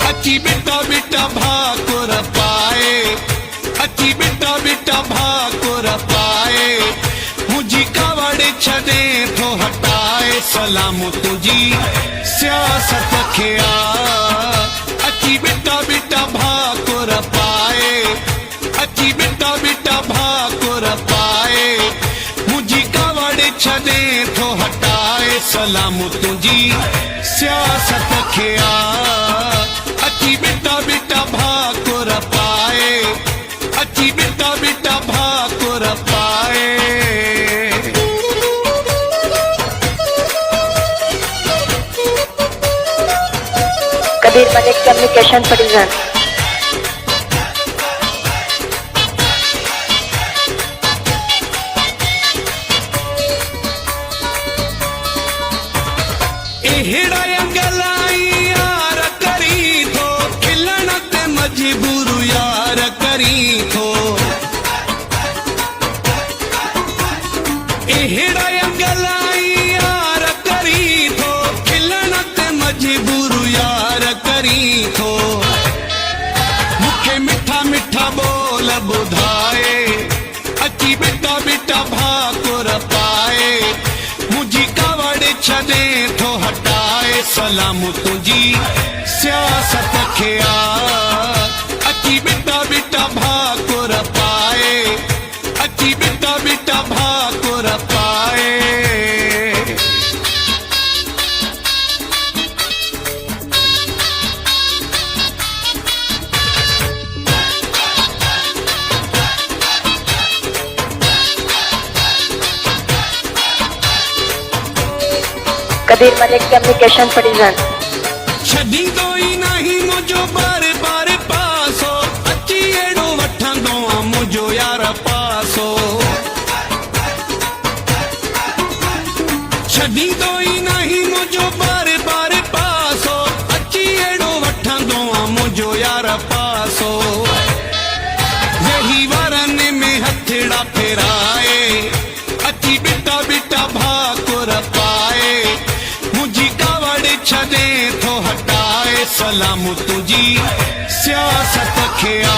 अची बिटा बिटा भाकुर पाए, अची बिटा बिटा भाकुर पाए, मुझी कावड़ छदे थो हटाए सलाम तुझी सियासत खे आ। अची बिटा बिटा भाकुर पाए, अची बिटा बिटा भाकुर पाए, मुझी कावड़ छदे थो हटाए सलाम तुझी सियासत खे आ। अची बिटा बिटा भाकुर पाए, अची बिटा बिटा भाकुर पाए। Kabir Malik communication present. एहड़ा अंगलाई यार करी थो, खिलण ते मजबूर यार करी थो। एहड़ा अंगलाई यार करी थो, खिलण ते मजबूर यार करी थो। मुखे मिठा मिठा बोल बुधाए, अची बिटा बिटा भाकुर पाए, मुझी कावड़ छदे थो हटाए सलाम तुझी सियासत खे आ। अची बिटा बिटा भाकुर पाए, अची बिटा बिटा भाकुर पाए। Kabir Malik communication present. छदी दो ही नहीं मुझो बारे बारे पासो, अची एड़ो वठंदो आ मुझो यार पासो। छदी दो ही नहीं मुझो बारे बारे पासो, अची एड़ो वठंदो आ मुझो यार पासो। यही वरन में हथड़ा फेराए, अची बिटा बिटा भाकुर पाए, मुझी कावड़ छदे थो हटाए सलाम तुझी सियासत खे आ।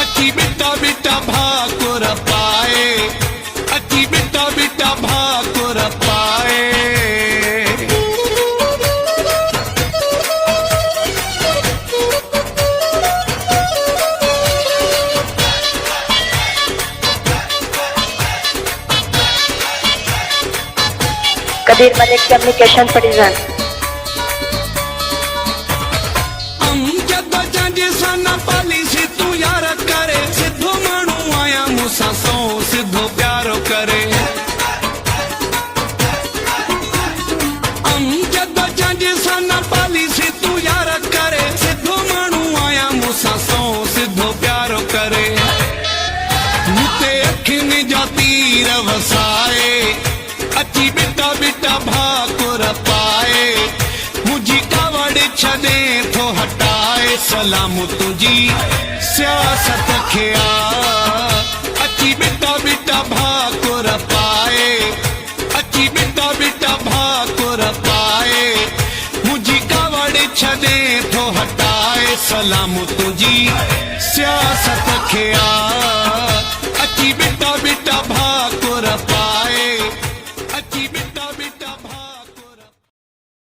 अची बिटा बिटा भाकुर पाए, अची बिटा बिटा भाकुर पाए। Kabir Malik communication present. Policy तू यार करे, सिद्धो मानू आया मूसा सो सिद्धो प्यारो करे। पालिसी तू यार करे, सिद्धो मानू आया मूसा सो सिद्धो प्यारो करे। मुते अखिन जा तीर वसाए, अची बिटा बिटा भाकुर पाए, मुझी कावड़ छदे थो हटाए सलाम तुझी सियासत खे आ। अची बिटा बिटा भाकुर पाए, अची बिटा बिटा भाकुर पाए, मुझी कावड़ छदे थो हटाए सलाम तुझी सियासत खे आ। अची बिटा बिटा भाकुर